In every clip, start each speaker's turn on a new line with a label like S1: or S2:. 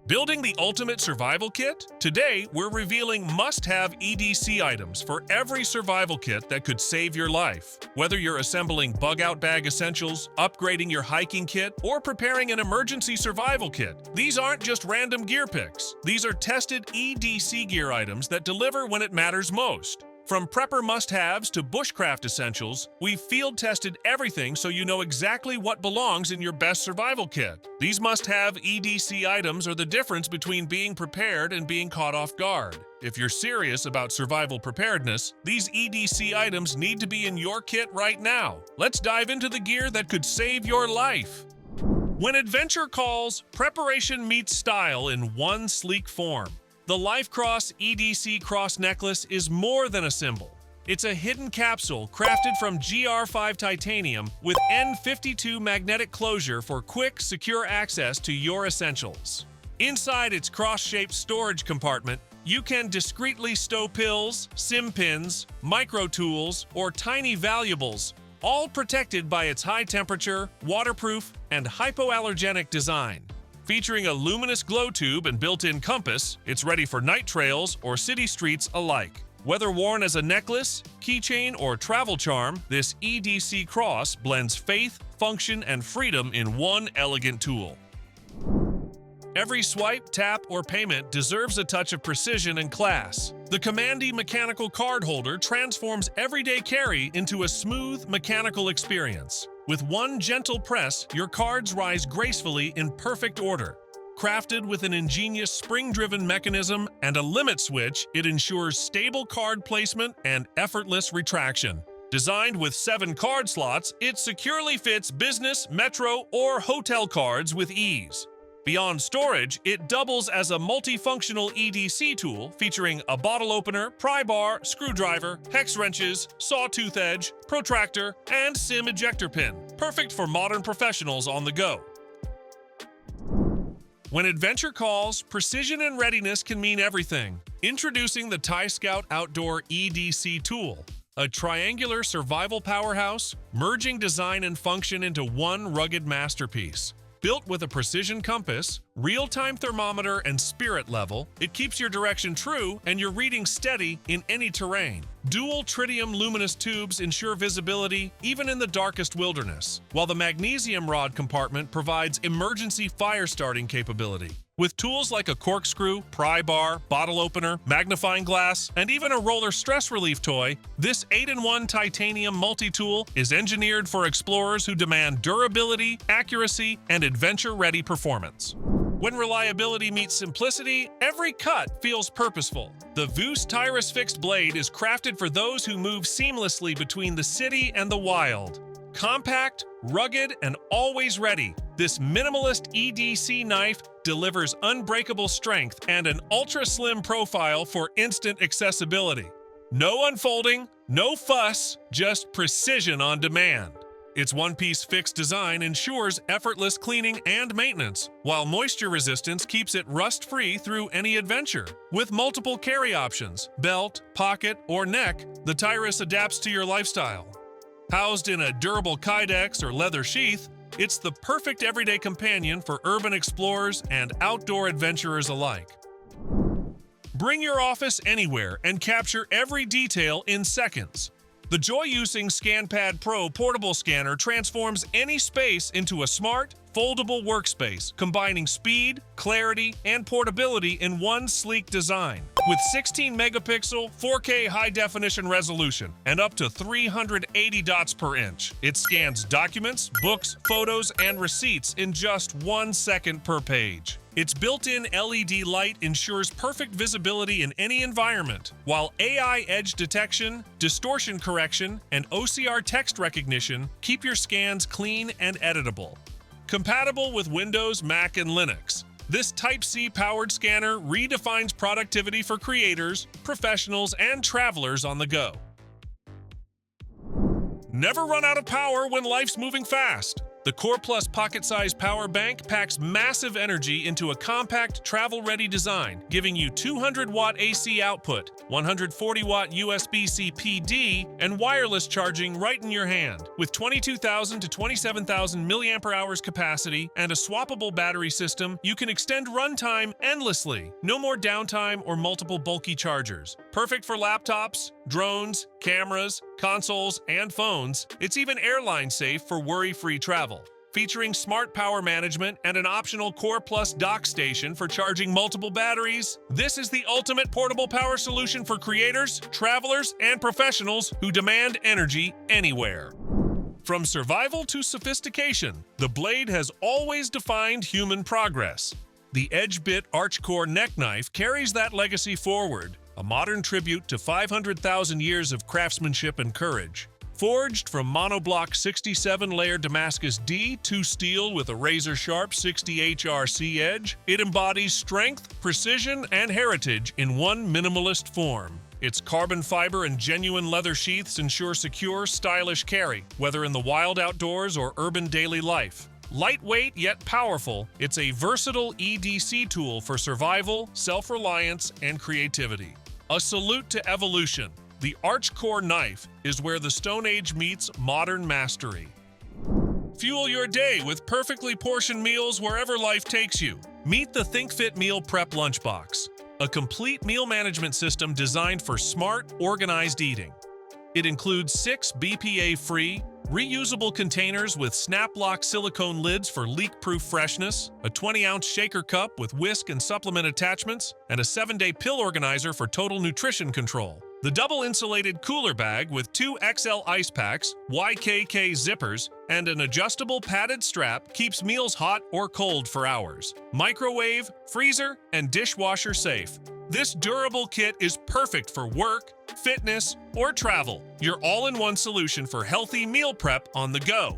S1: Building the ultimate survival kit? Today, we're revealing must-have EDC items for every survival kit that could save your life. Whether you're assembling bug-out bag essentials, upgrading your hiking kit, or preparing an emergency survival kit, these aren't just random gear picks. These are tested EDC gear items that deliver when it matters most. From prepper must-haves to bushcraft essentials, we've field-tested everything so you know exactly what belongs in your best survival kit. These must-have EDC items are the difference between being prepared and being caught off guard. If you're serious about survival preparedness, these EDC items need to be in your kit right now. Let's dive into the gear that could save your life. When adventure calls, preparation meets style in one sleek form. The LifeCross EDC Cross Necklace is more than a symbol. It's a hidden capsule crafted from GR5 titanium with N52 magnetic closure for quick, secure access to your essentials. Inside its cross-shaped storage compartment, you can discreetly stow pills, SIM pins, micro tools, or tiny valuables, all protected by its high-temperature, waterproof, and hypoallergenic design. Featuring a luminous glow tube and built-in compass, it's ready for night trails or city streets alike. Whether worn as a necklace, keychain, or travel charm, this EDC Cross blends faith, function, and freedom in one elegant tool. Every swipe, tap, or payment deserves a touch of precision and class. The COMANDI mechanical card holder transforms everyday carry into a smooth, mechanical experience. With one gentle press, your cards rise gracefully in perfect order. Crafted with an ingenious spring-driven mechanism and a limit switch, it ensures stable card placement and effortless retraction. Designed with 7 card slots, it securely fits business, metro, or hotel cards with ease. Beyond storage, it doubles as a multifunctional EDC tool featuring a bottle opener, pry bar, screwdriver, hex wrenches, sawtooth edge, protractor, and SIM ejector pin. Perfect for modern professionals on the go. When adventure calls, precision and readiness can mean everything. Introducing the TYRUS Outdoor EDC tool, a triangular survival powerhouse, merging design and function into one rugged masterpiece. Built with a precision compass, real-time thermometer, and spirit level, it keeps your direction true and your reading steady in any terrain. Dual tritium luminous tubes ensure visibility even in the darkest wilderness, while the magnesium rod compartment provides emergency fire starting capability. With tools like a corkscrew, pry bar, bottle opener, magnifying glass, and even a roller stress relief toy, this 8-in-1 titanium multi-tool is engineered for explorers who demand durability, accuracy, and adventure-ready performance. When reliability meets simplicity, every cut feels purposeful. The VUUS TYRUS fixed blade is crafted for those who move seamlessly between the city and the wild. Compact, rugged, and always ready, this minimalist EDC knife delivers unbreakable strength and an ultra-slim profile for instant accessibility. No unfolding, no fuss, just precision on demand. Its one-piece fixed design ensures effortless cleaning and maintenance, while moisture resistance keeps it rust-free through any adventure. With multiple carry options, belt, pocket, or neck, the TYRUS adapts to your lifestyle. Housed in a durable kydex or leather sheath, it's the perfect everyday companion for urban explorers and outdoor adventurers alike. Bring your office anywhere and capture every detail in seconds. The Joyusing ScanPad Pro portable scanner transforms any space into a smart, foldable workspace, combining speed, clarity, and portability in one sleek design. With 16-megapixel, 4K high-definition resolution and up to 380 dots per inch, it scans documents, books, photos, and receipts in just 1 second per page. Its built-in LED light ensures perfect visibility in any environment, while AI edge detection, distortion correction, and OCR text recognition keep your scans clean and editable. Compatible with Windows, Mac, and Linux, this Type-C powered scanner redefines productivity for creators, professionals, and travelers on the go. Never run out of power when life's moving fast. The CorePlus pocket-sized power bank packs massive energy into a compact, travel-ready design, giving you 200-watt AC output, 140-watt USB-C PD, and wireless charging right in your hand. With 22,000 to 27,000 mAh capacity and a swappable battery system, you can extend runtime endlessly. No more downtime or multiple bulky chargers. Perfect for laptops, drones, cameras, consoles, and phones. It's even airline safe for worry-free travel. Featuring smart power management and an optional CorePlus dock station for charging multiple batteries, this is the ultimate portable power solution for creators, travelers, and professionals who demand energy anywhere. From survival to sophistication, the blade has always defined human progress. The EdgeBit Archcore neck knife carries that legacy forward, a modern tribute to 500,000 years of craftsmanship and courage. Forged from monoblock 67-layer Damascus D2 steel with a razor-sharp 60 HRC edge, it embodies strength, precision, and heritage in one minimalist form. Its carbon fiber and genuine leather sheaths ensure secure, stylish carry, whether in the wild outdoors or urban daily life. Lightweight yet powerful, it's a versatile EDC tool for survival, self-reliance, and creativity. A salute to evolution. The Archcore knife is where the Stone Age meets modern mastery. Fuel your day with perfectly portioned meals wherever life takes you. Meet the ThinkFit Meal Prep Lunchbox, a complete meal management system designed for smart, organized eating. It includes 6 BPA-free, reusable containers with snap-lock silicone lids for leak-proof freshness, a 20-ounce shaker cup with whisk and supplement attachments, and a 7-day pill organizer for total nutrition control. The double insulated cooler bag with 2 XL ice packs, YKK zippers, and an adjustable padded strap keeps meals hot or cold for hours. Microwave, freezer, and dishwasher safe. This durable kit is perfect for work, fitness, or travel. Your all-in-one solution for healthy meal prep on the go.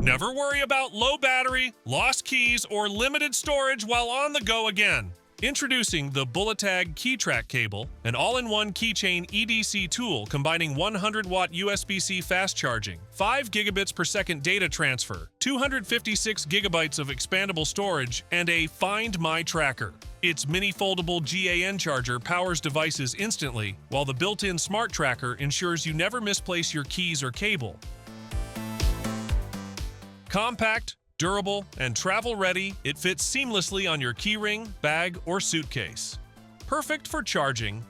S1: Never worry about low battery, lost keys, or limited storage while on the go again. Introducing the Bulletag key track cable, an all-in-one keychain EDC tool combining 100-watt USB-C fast charging, 5 gigabits per second data transfer, 256 gigabytes of expandable storage, and a Find My tracker. Its mini-foldable GAN charger powers devices instantly, while the built-in smart tracker ensures you never misplace your keys or cable. Compact, durable, and travel-ready, it fits seamlessly on your keyring, bag, or suitcase. Perfect for charging,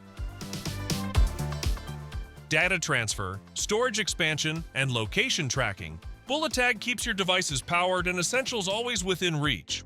S1: data transfer, storage expansion, and location tracking, Bulletag keeps your devices powered and essentials always within reach.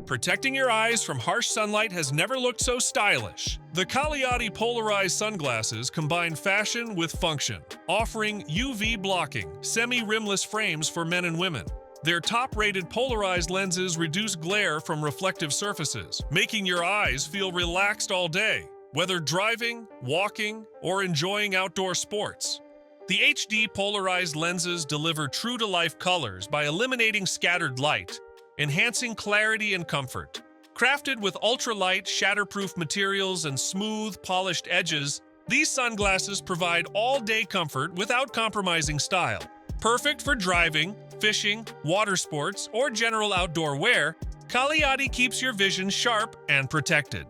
S1: Protecting your eyes from harsh sunlight has never looked so stylish. The KALIYADI Polarized sunglasses combine fashion with function, offering UV blocking, semi-rimless frames for men and women. Their top-rated polarized lenses reduce glare from reflective surfaces, making your eyes feel relaxed all day, whether driving, walking, or enjoying outdoor sports. The HD polarized lenses deliver true-to-life colors by eliminating scattered light, enhancing clarity and comfort. Crafted with ultralight, shatterproof materials and smooth, polished edges, these sunglasses provide all-day comfort without compromising style. Perfect for driving, fishing, water sports, or general outdoor wear, KALIYADI keeps your vision sharp and protected.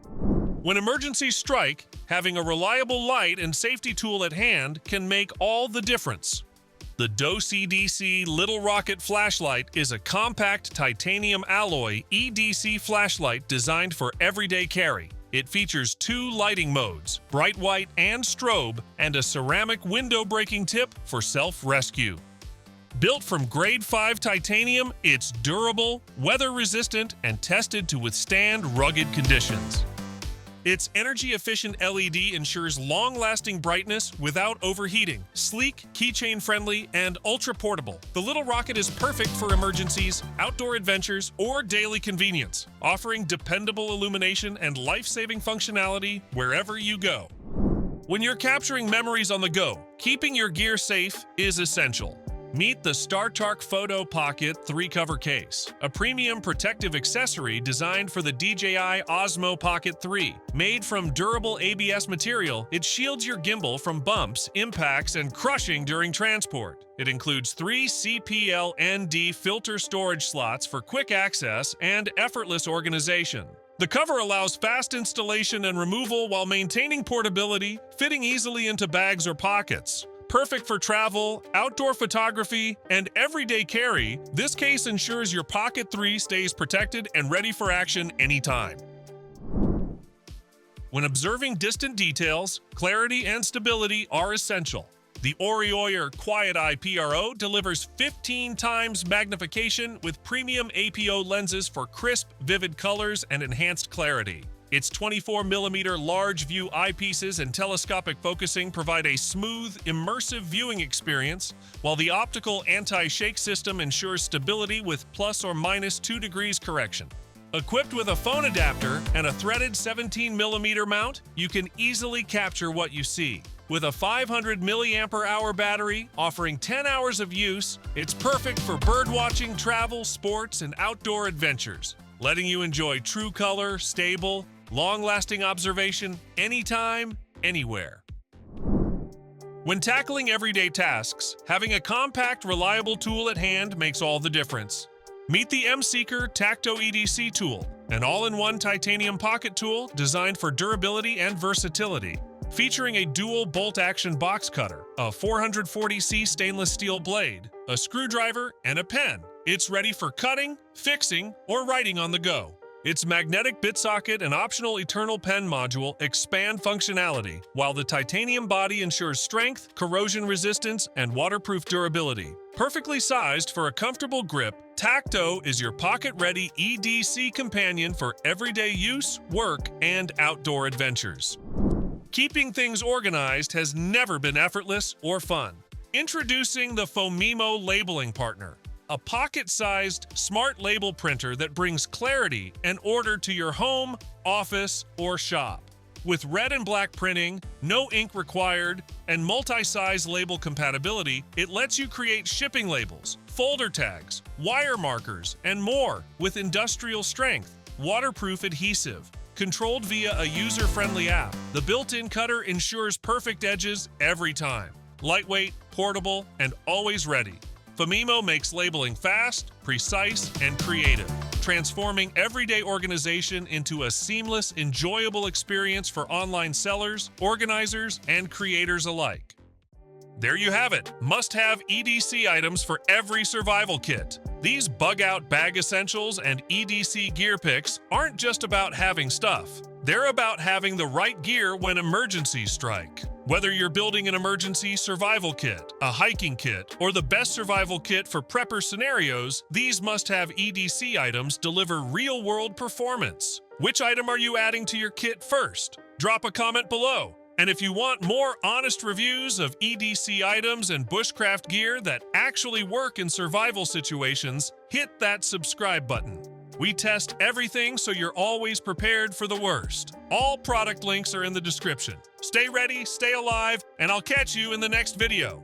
S1: When emergencies strike, having a reliable light and safety tool at hand can make all the difference. The Doceaedc Little Rocket Flashlight is a compact titanium alloy EDC flashlight designed for everyday carry. It features 2 lighting modes, bright white and strobe, and a ceramic window-breaking tip for self-rescue. Built from grade 5 titanium, it's durable, weather-resistant, and tested to withstand rugged conditions. Its energy-efficient LED ensures long-lasting brightness without overheating. Sleek, keychain-friendly, and ultra-portable, the Little Rocket is perfect for emergencies, outdoor adventures, or daily convenience, offering dependable illumination and life-saving functionality wherever you go. When you're capturing memories on the go, keeping your gear safe is essential. Meet the STARTRC Photo Pocket 3-cover case, a premium protective accessory designed for the DJI Osmo Pocket 3. Made from durable ABS material, it shields your gimbal from bumps, impacts, and crushing during transport. It includes 3 CPL-ND filter storage slots for quick access and effortless organization. The cover allows fast installation and removal while maintaining portability, fitting easily into bags or pockets. Perfect for travel, outdoor photography, and everyday carry, this case ensures your Pocket 3 stays protected and ready for action anytime. When observing distant details, clarity and stability are essential. The Orioier QuietEye PRO delivers 15 times magnification with premium APO lenses for crisp, vivid colors and enhanced clarity. Its 24mm large view eyepieces and telescopic focusing provide a smooth, immersive viewing experience, while the optical anti-shake system ensures stability with plus or minus 2 degrees correction. Equipped with a phone adapter and a threaded 17mm mount, you can easily capture what you see. With a 500 mAh battery offering 10 hours of use, it's perfect for birdwatching, travel, sports, and outdoor adventures, letting you enjoy true color, stable, long-lasting observation anytime, anywhere. When tackling everyday tasks, having a compact, reliable tool at hand makes all the difference. Meet the M-Seeker Tacto EDC tool, an all-in-one titanium pocket tool designed for durability and versatility. Featuring a dual bolt-action box cutter, a 440C stainless steel blade, a screwdriver, and a pen, it's ready for cutting, fixing, or writing on the go. Its magnetic bit socket and optional eternal pen module expand functionality, while the titanium body ensures strength, corrosion resistance, and waterproof durability. Perfectly sized for a comfortable grip, Tacto is your pocket-ready EDC companion for everyday use, work, and outdoor adventures. Keeping things organized has never been effortless or fun. Introducing the PHOMEMO Labeling Partner, a pocket-sized smart label printer that brings clarity and order to your home, office, or shop. With red and black printing, no ink required, and multi-size label compatibility, it lets you create shipping labels, folder tags, wire markers, and more with industrial strength, waterproof adhesive. Controlled via a user-friendly app, the built-in cutter ensures perfect edges every time. Lightweight, portable, and always ready. PHOMEMO makes labeling fast, precise, and creative, transforming everyday organization into a seamless, enjoyable experience for online sellers, organizers, and creators alike. There you have it, must-have EDC items for every survival kit. These bug-out bag essentials and EDC gear picks aren't just about having stuff. They're about having the right gear when emergencies strike. Whether you're building an emergency survival kit, a hiking kit, or the best survival kit for prepper scenarios, these must-have EDC items deliver real-world performance. Which item are you adding to your kit first? Drop a comment below. And if you want more honest reviews of EDC items and bushcraft gear that actually work in survival situations, hit that subscribe button. We test everything so you're always prepared for the worst. All product links are in the description. Stay ready, stay alive, and I'll catch you in the next video.